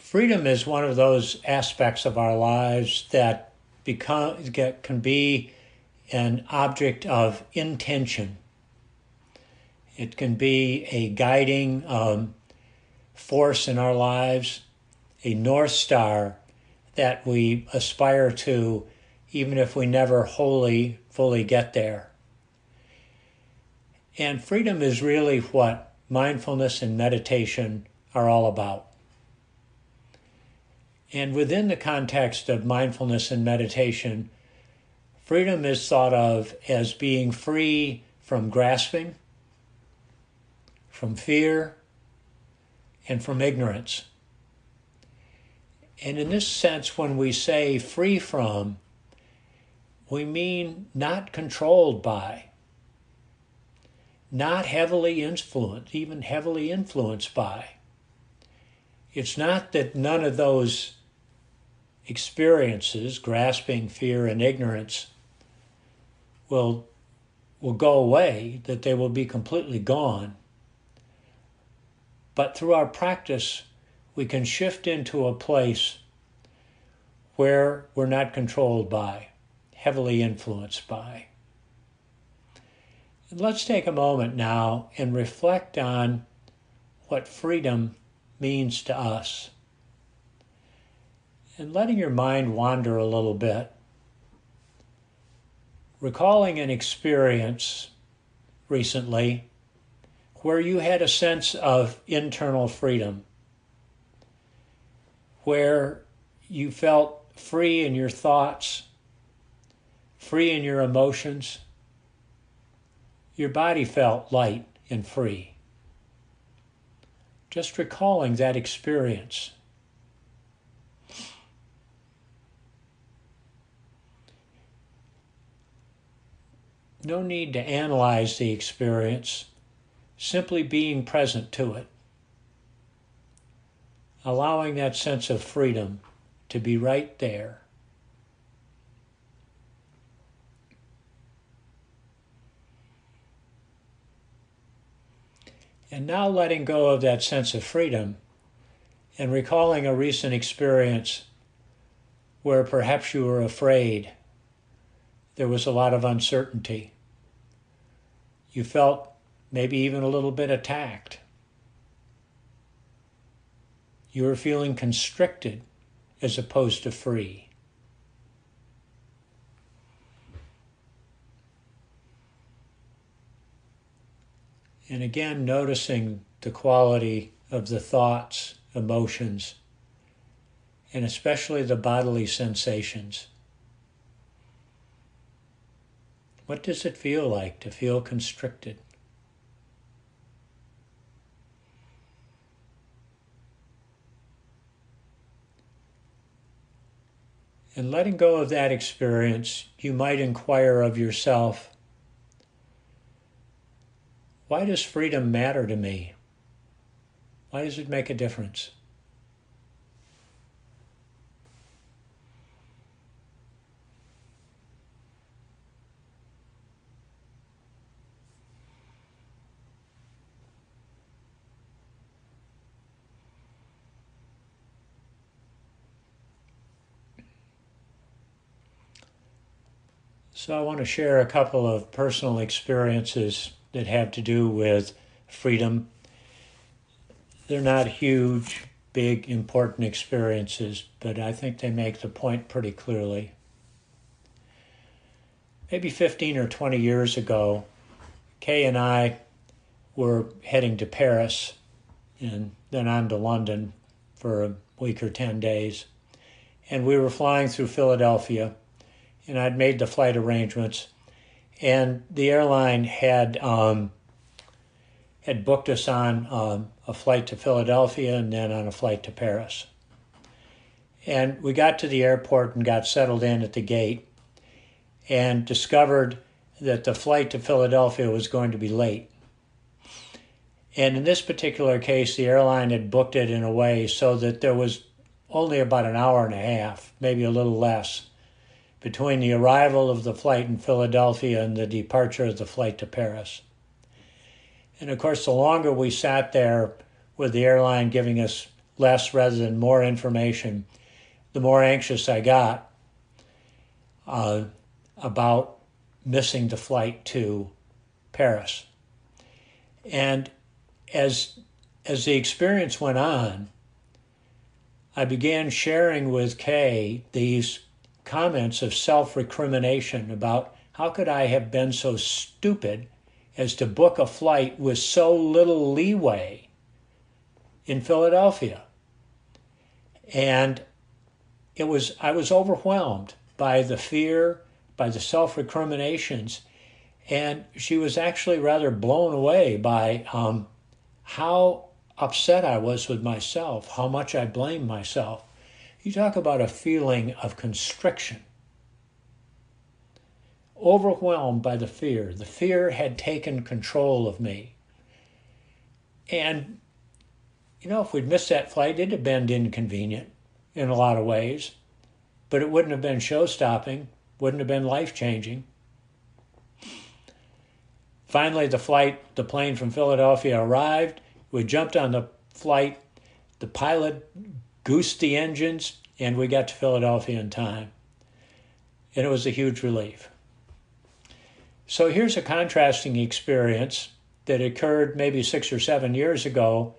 Freedom is one of those aspects of our lives that can be an object of intention. It can be a guiding force in our lives, a North Star that we aspire to, even if we never fully get there. And freedom is really what mindfulness and meditation are all about. And within the context of mindfulness and meditation, freedom is thought of as being free from grasping, from fear, and from ignorance. And in this sense, when we say free from, we mean not controlled by, not heavily influenced, even heavily influenced by. It's not that none of those experiences, grasping, fear, and ignorance, will go away, that they will be completely gone. But through our practice, we can shift into a place where we're not controlled by, heavily influenced by. And let's take a moment now and reflect on what freedom means to us. And letting your mind wander a little bit, recalling an experience recently where you had a sense of internal freedom, where you felt free in your thoughts, free in your emotions. Your body felt light and free. Just recalling that experience. No need to analyze the experience, simply being present to it. Allowing that sense of freedom to be right there. And now letting go of that sense of freedom and recalling a recent experience where perhaps you were afraid. There was a lot of uncertainty. You felt maybe even a little bit attacked. You were feeling constricted as opposed to free. And again, noticing the quality of the thoughts, emotions, and especially the bodily sensations. What does it feel like to feel constricted? And letting go of that experience, you might inquire of yourself, why does freedom matter to me? Why does it make a difference? So I want to share a couple of personal experiences that have to do with freedom. They're not huge, big, important experiences, but I think they make the point pretty clearly. Maybe 15 or 20 years ago, Kay and I were heading to Paris and then on to London for a week or 10 days. And we were flying through Philadelphia, and I'd made the flight arrangements, and the airline had booked us on a flight to Philadelphia and then on a flight to Paris. And we got to the airport and got settled in at the gate and discovered that the flight to Philadelphia was going to be late. And in this particular case, the airline had booked it in a way so that there was only about an hour and a half, maybe a little less, between the arrival of the flight in Philadelphia and the departure of the flight to Paris. And of course, the longer we sat there with the airline giving us less rather than more information, the more anxious I got about missing the flight to Paris. And as the experience went on, I began sharing with Kay these comments of self-recrimination about how could I have been so stupid as to book a flight with so little leeway in Philadelphia. And I was overwhelmed by the fear, by the self-recriminations, and she was actually rather blown away by how upset I was with myself, how much I blamed myself. You talk about a feeling of constriction. Overwhelmed by the fear. The fear had taken control of me. And, if we'd missed that flight, it'd have been inconvenient in a lot of ways, but it wouldn't have been show-stopping, wouldn't have been life-changing. Finally, the plane from Philadelphia arrived. We jumped on the flight. The pilot goosed the engines, and we got to Philadelphia in time. And it was a huge relief. So here's a contrasting experience that occurred maybe 6 or 7 years ago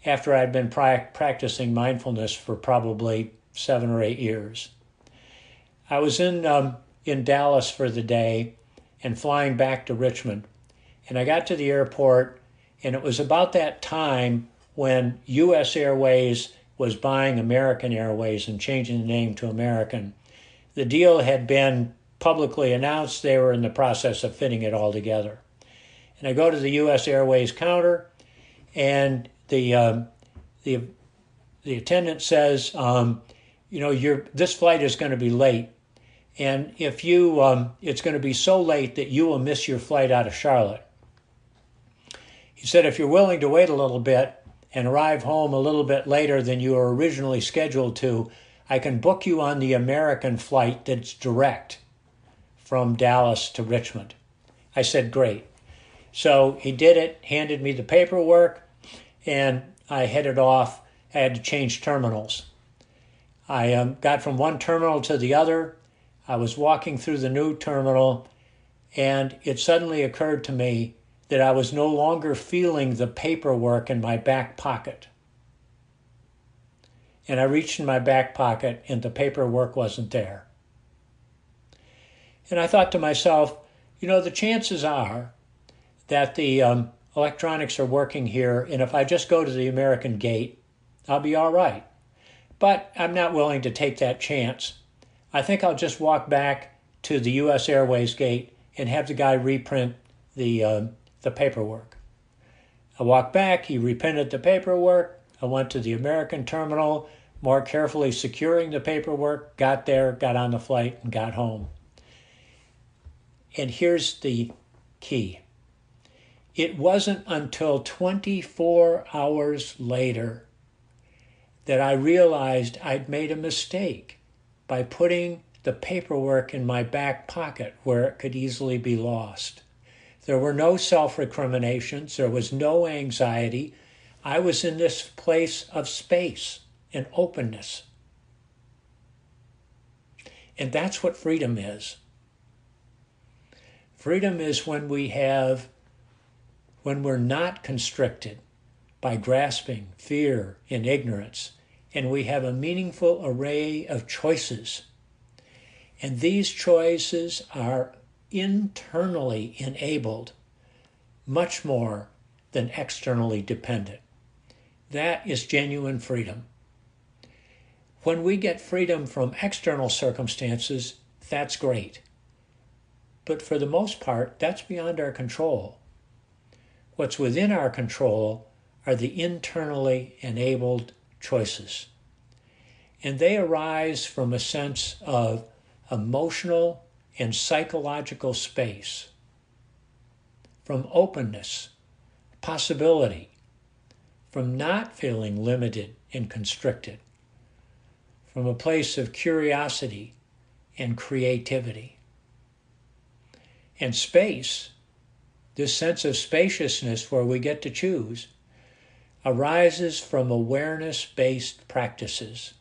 after I'd been practicing mindfulness for probably 7 or 8 years. I was in Dallas for the day and flying back to Richmond. And I got to the airport, and it was about that time when U.S. Airways was buying American Airways and changing the name to American. The deal had been publicly announced. They were in the process of fitting it all together. And I go to the U.S. Airways counter, and the attendant says, this flight is going to be late. And if it's going to be so late that you will miss your flight out of Charlotte. He said, if you're willing to wait a little bit and arrive home a little bit later than you were originally scheduled to, I can book you on the American flight that's direct from Dallas to Richmond. I said, great. So he did it, handed me the paperwork, and I headed off. I had to change terminals. I got from one terminal to the other. I was walking through the new terminal, and it suddenly occurred to me that I was no longer feeling the paperwork in my back pocket. And I reached in my back pocket, and the paperwork wasn't there. And I thought to myself, the chances are that the electronics are working here, and if I just go to the American gate, I'll be all right. But I'm not willing to take that chance. I think I'll just walk back to the U.S. Airways gate and have the guy reprint the paperwork. I walked back, he reprinted the paperwork, I went to the American terminal, more carefully securing the paperwork, got there, got on the flight, and got home. And here's the key. It wasn't until 24 hours later that I realized I'd made a mistake by putting the paperwork in my back pocket where it could easily be lost. There were no self-recriminations. There was no anxiety. I was in this place of space and openness. And that's what freedom is. Freedom is when we're not constricted by grasping, fear, and ignorance, and we have a meaningful array of choices. And these choices are internally enabled much more than externally dependent. That is genuine freedom. When we get freedom from external circumstances, that's great. But for the most part, that's beyond our control. What's within our control are the internally enabled choices. And they arise from a sense of emotional and psychological space, from openness, possibility, from not feeling limited and constricted, from a place of curiosity and creativity. And space, this sense of spaciousness where we get to choose, arises from awareness-based practices.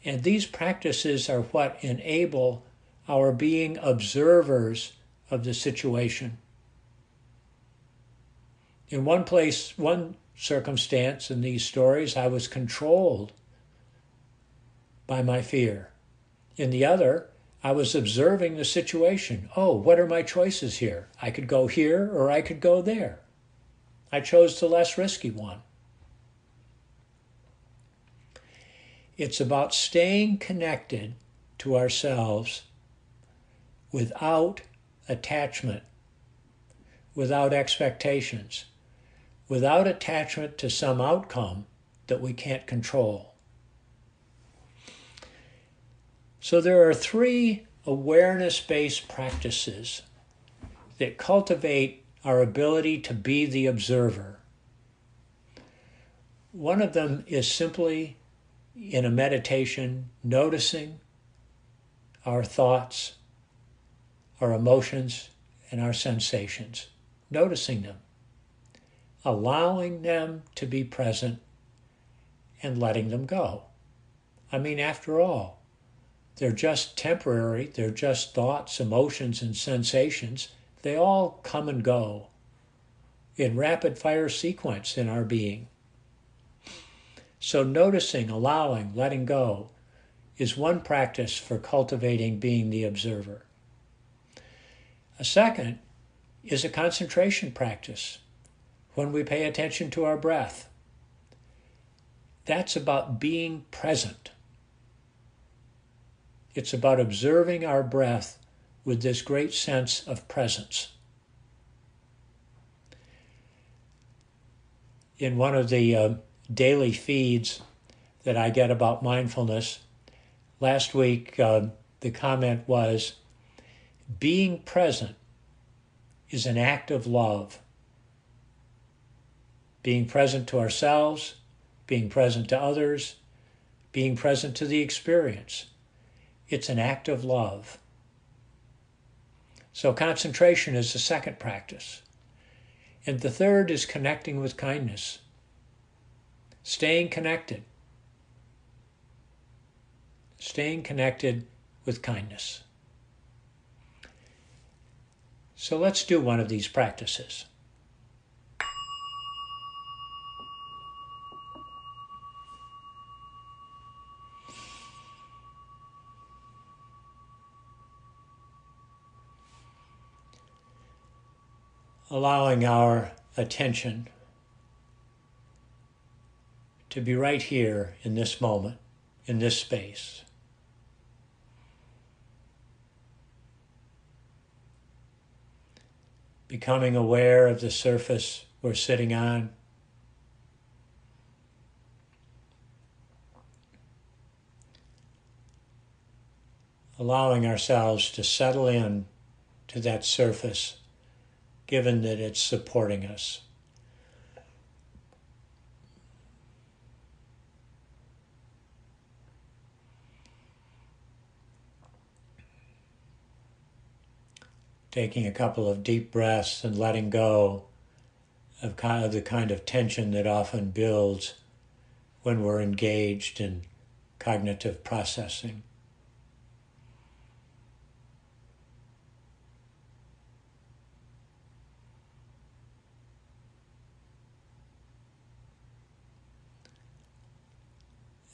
And these practices are what enable our being observers of the situation. In one circumstance in these stories, I was controlled by my fear. In the other, I was observing the situation. Oh, what are my choices here? I could go here or I could go there. I chose the less risky one. It's about staying connected to ourselves without attachment, without expectations, without attachment to some outcome that we can't control. So there are 3 awareness-based practices that cultivate our ability to be the observer. One of them is simply, in a meditation, noticing our thoughts, our emotions, and our sensations. Noticing them, allowing them to be present, and letting them go. I mean, after all, they're just temporary, they're just thoughts, emotions, and sensations. They all come and go in rapid-fire sequence in our being. So noticing, allowing, letting go is one practice for cultivating being the observer. A second is a concentration practice when we pay attention to our breath. That's about being present. It's about observing our breath with this great sense of presence. In one of the daily feeds that I get about mindfulness, last week the comment was, being present is an act of love. Being present to ourselves, being present to others, being present to the experience. It's an act of love. So concentration is the second practice. And the third is connecting with kindness. Staying connected. Staying connected with kindness. So let's do one of these practices. Allowing our attention to be right here in this moment, in this space. Becoming aware of the surface we're sitting on. Allowing ourselves to settle in to that surface, given that it's supporting us. Taking a couple of deep breaths and letting go of the kind of tension that often builds when we're engaged in cognitive processing.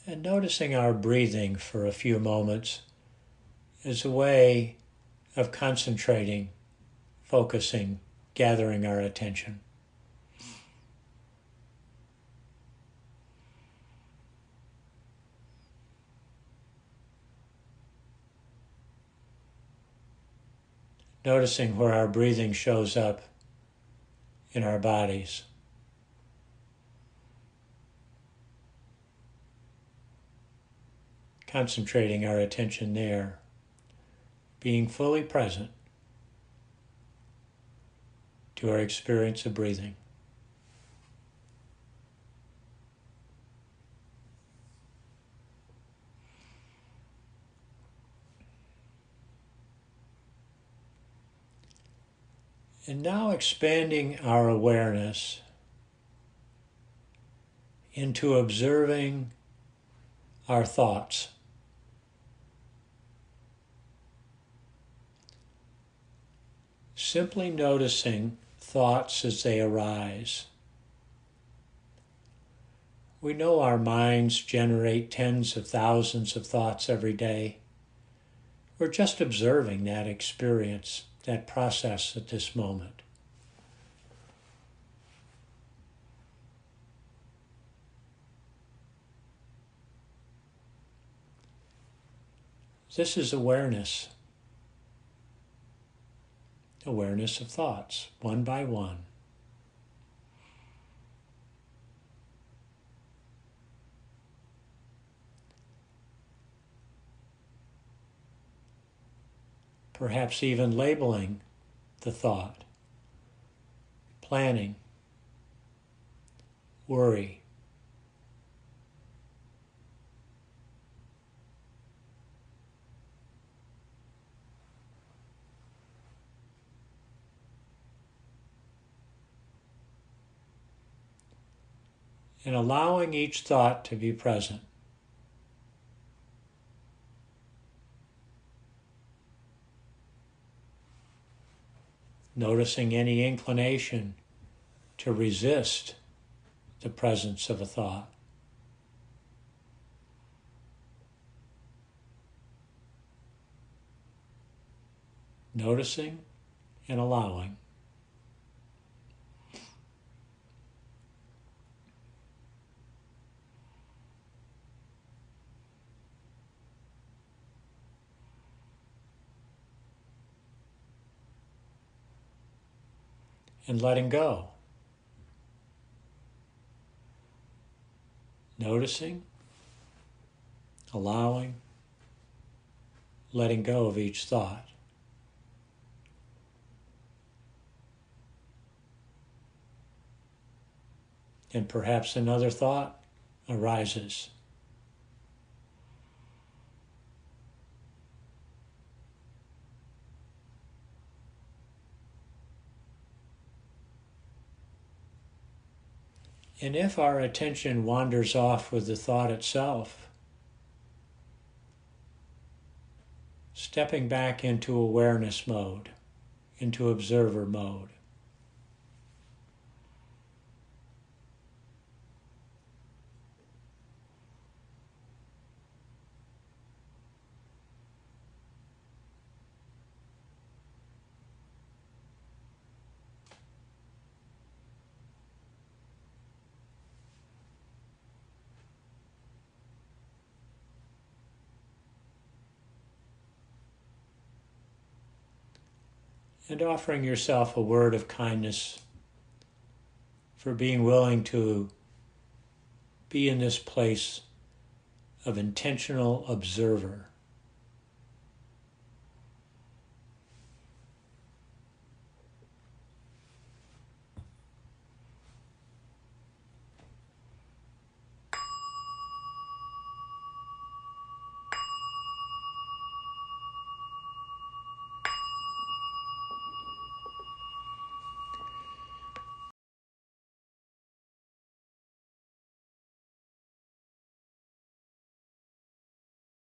And noticing our breathing for a few moments is a way of concentrating, focusing, gathering our attention. Noticing where our breathing shows up in our bodies. Concentrating our attention there, being fully present to our experience of breathing. And now expanding our awareness into observing our thoughts. Simply noticing thoughts as they arise. We know our minds generate tens of thousands of thoughts every day. We're just observing that experience, that process at this moment. This is awareness. Awareness of thoughts, one by one. Perhaps even labeling the thought, planning, worry. And allowing each thought to be present. Noticing any inclination to resist the presence of a thought. Noticing and allowing. And letting go. Noticing, allowing, letting go of each thought. And perhaps another thought arises. And if our attention wanders off with the thought itself, stepping back into awareness mode, into observer mode. And offering yourself a word of kindness for being willing to be in this place of intentional observer.